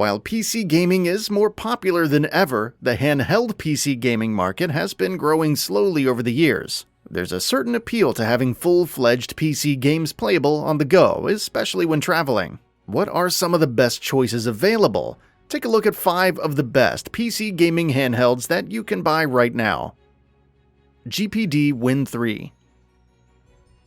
While PC gaming is more popular than ever, the handheld PC gaming market has been growing slowly over the years. There's a certain appeal to having full-fledged PC games playable on the go, especially when traveling. What are some of the best choices available? Take a look at 5 of the best PC gaming handhelds that you can buy right now. GPD Win 3.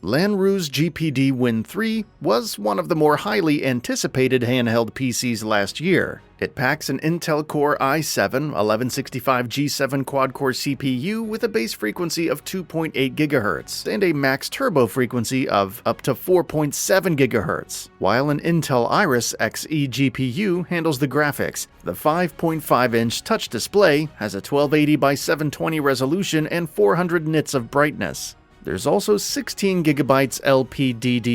Lanru's GPD Win 3 was one of the more highly anticipated handheld PCs last year. It packs an Intel Core i7-1165G7 quad-core CPU with a base frequency of 2.8 GHz and a max turbo frequency of up to 4.7 GHz, while an Intel Iris Xe GPU handles the graphics. The 5.5-inch touch display has a 1280 by 720 resolution and 400 nits of brightness. There's also 16GB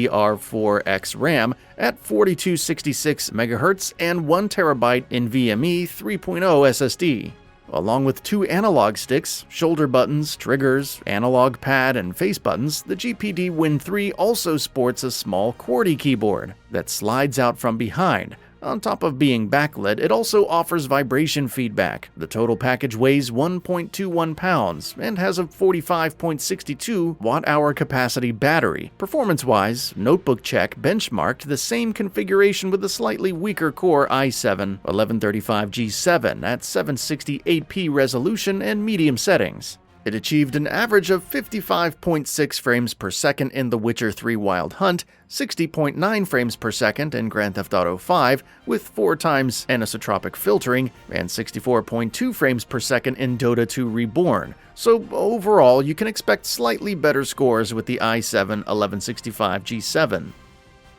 LPDDR4X RAM at 4266 MHz and 1TB NVMe 3.0 SSD. Along with 2 analog sticks, shoulder buttons, triggers, analog pad, and face buttons, the GPD Win 3 also sports a small QWERTY keyboard that slides out from behind. On top of being backlit, it also offers vibration feedback. The total package weighs 1.21 pounds and has a 45.62 watt-hour capacity battery. Performance-wise, Notebook Check benchmarked the same configuration with a slightly weaker Core i7-1135G7 at 768p resolution and medium settings. It achieved an average of 55.6 frames per second in The Witcher 3 Wild Hunt, 60.9 frames per second in Grand Theft Auto 5 with 4 times anisotropic filtering, and 64.2 frames per second in Dota 2 Reborn. So overall, you can expect slightly better scores with the i7-1165G7.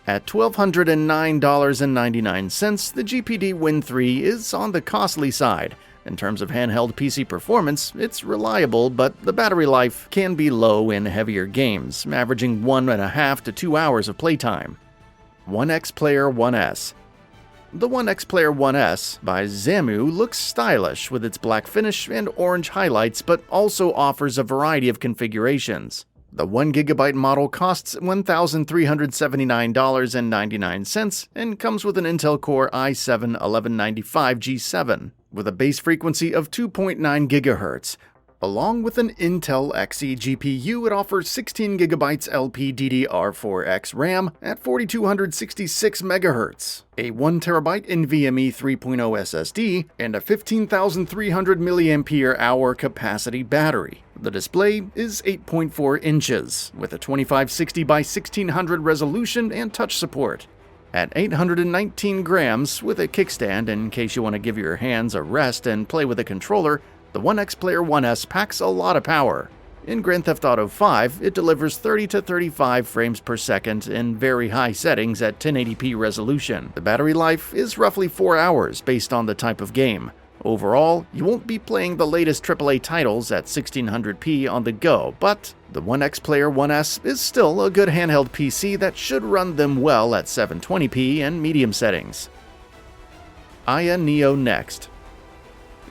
At $1,209.99, the GPD Win 3 is on the costly side. In terms of handheld PC performance, it's reliable, but the battery life can be low in heavier games, averaging 1.5 to 2 hours of playtime. One XPlayer One S. The One XPlayer One S by Zamu looks stylish with its black finish and orange highlights, but also offers a variety of configurations. The 1GB model costs $1,379.99 and comes with an Intel Core i7-1195G7 with a base frequency of 2.9 GHz. Along with an Intel Xe GPU, it offers 16GB LPDDR4X RAM at 4266 MHz, a 1TB NVMe 3.0 SSD, and a 15,300 mAh capacity battery. The display is 8.4 inches, with a 2560 by 1600 resolution and touch support. At 819 grams with a kickstand in case you want to give your hands a rest and play with a controller, the One XPlayer One S packs a lot of power. In Grand Theft Auto 5, it delivers 30 to 35 frames per second in very high settings at 1080p resolution. The battery life is roughly 4 hours based on the type of game. Overall, you won't be playing the latest AAA titles at 1600p on the go, but the One XPlayer One S is still a good handheld PC that should run them well at 720p and medium settings. Aya Neo Next.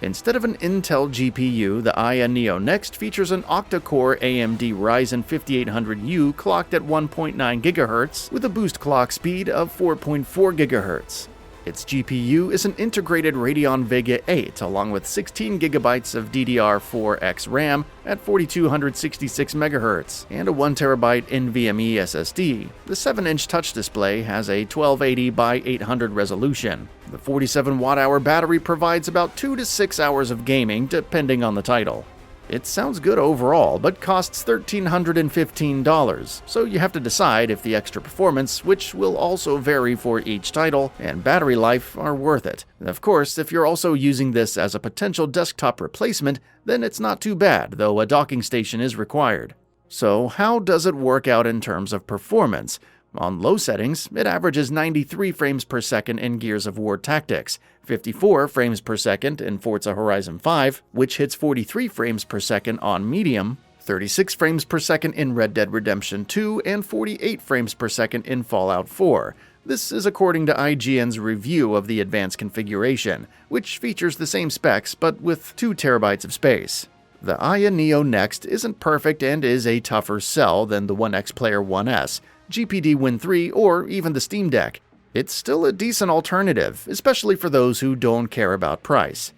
Instead of an Intel GPU, the Aya Neo Next features an octa-core AMD Ryzen 5800U clocked at 1.9 GHz with a boost clock speed of 4.4 GHz. Its GPU is an integrated Radeon Vega 8 along with 16GB of DDR4X RAM at 4266 MHz and a 1TB NVMe SSD. The 7-inch touch display has a 1280 by 800 resolution. The 47 watt-hour battery provides about 2 to 6 hours of gaming depending on the title. It sounds good overall, but costs $1,315, so you have to decide if the extra performance, which will also vary for each title, and battery life are worth it. Of course, if you're also using this as a potential desktop replacement, then it's not too bad, though a docking station is required. So how does it work out in terms of performance? On low settings, it averages 93 frames per second in Gears of War Tactics, 54 frames per second in Forza Horizon 5, which hits 43 frames per second on medium, 36 frames per second in Red Dead Redemption 2, and 48 frames per second in Fallout 4. This is according to IGN's review of the advanced configuration, which features the same specs but with 2 terabytes of space. The Aya Neo Next isn't perfect and is a tougher sell than the One XPlayer One S, GPD Win 3, or even the Steam Deck. it's still a decent alternative, especially for those who don't care about price.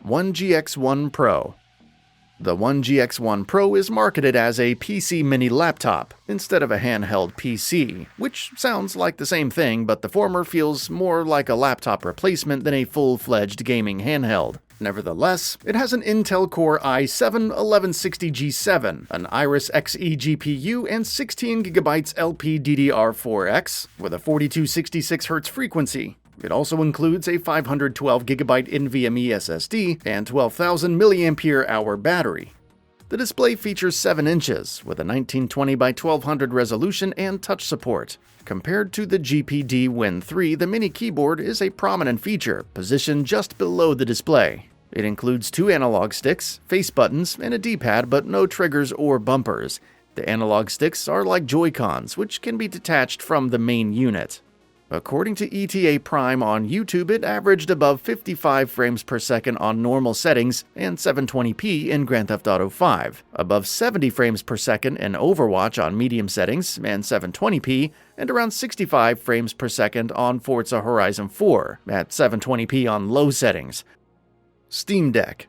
One GX1 Pro. The One GX1 Pro is marketed as a PC mini laptop instead of a handheld PC, which sounds like the same thing, but the former feels more like a laptop replacement than a full-fledged gaming handheld. Nevertheless, it has an Intel Core i7-1160G7, an Iris Xe GPU, and 16GB LPDDR4X with a 4266Hz frequency. It also includes a 512GB NVMe SSD and 12,000 mAh battery. The display features 7 inches with a 1920 by 1200 resolution and touch support. Compared to the GPD Win 3, the mini keyboard is a prominent feature, positioned just below the display. It includes 2 analog sticks, face buttons, and a D-pad, but no triggers or bumpers. The analog sticks are like Joy-Cons, which can be detached from the main unit. According to ETA Prime on YouTube, it averaged above 55 frames per second on normal settings and 720p in Grand Theft Auto V, above 70 frames per second in Overwatch on medium settings and 720p, and around 65 frames per second on Forza Horizon 4 at 720p on low settings. Steam Deck.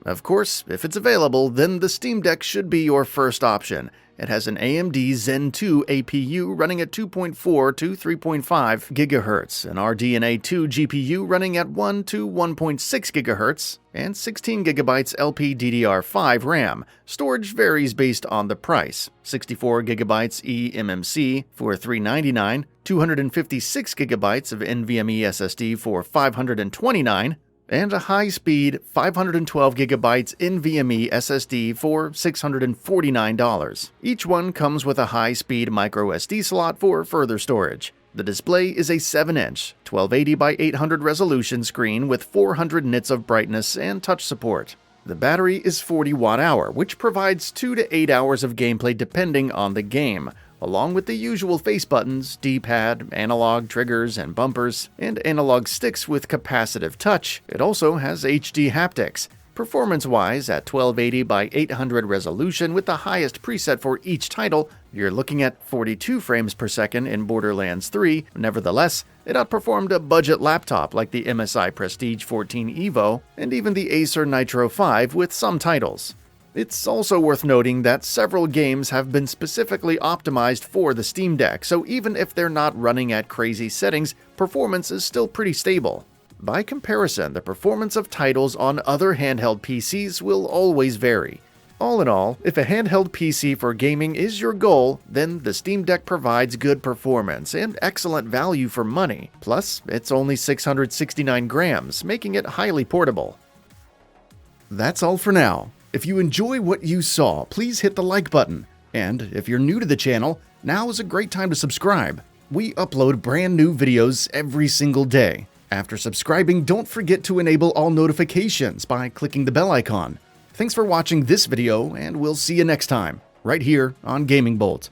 Of course, if it's available, then the Steam Deck should be your first option. It has an AMD Zen 2 APU running at 2.4 to 3.5 GHz, an RDNA 2 GPU running at 1 to 1.6 GHz, and 16GB LPDDR5 RAM. Storage varies based on the price: 64GB eMMC for $399, 256GB of NVMe SSD for $529, and a high-speed 512GB NVMe SSD for $649. Each one comes with a high-speed microSD slot for further storage. The display is a 7-inch, 1280 by 800 resolution screen with 400 nits of brightness and touch support. The battery is 40 watt-hour, which provides 2 to 8 hours of gameplay depending on the game, along with the usual face buttons, D-pad, analog triggers and bumpers, and analog sticks with capacitive touch. It also has HD haptics. Performance-wise, at 1280 by 800 resolution with the highest preset for each title, you're looking at 42 frames per second in Borderlands 3. Nevertheless, it outperformed a budget laptop like the MSI Prestige 14 Evo and even the Acer Nitro 5 with some titles. It's also worth noting that several games have been specifically optimized for the Steam Deck, so even if they're not running at crazy settings, performance is still pretty stable. By comparison, the performance of titles on other handheld PCs will always vary. All in all, if a handheld PC for gaming is your goal, then the Steam Deck provides good performance and excellent value for money. Plus, it's only 669 grams, making it highly portable. That's all for now. If you enjoy what you saw, please hit the like button. And if you're new to the channel, now is a great time to subscribe. We upload brand new videos every single day. After subscribing, don't forget to enable all notifications by clicking the bell icon. Thanks for watching this video, and we'll see you next time, right here on Gaming Bolt.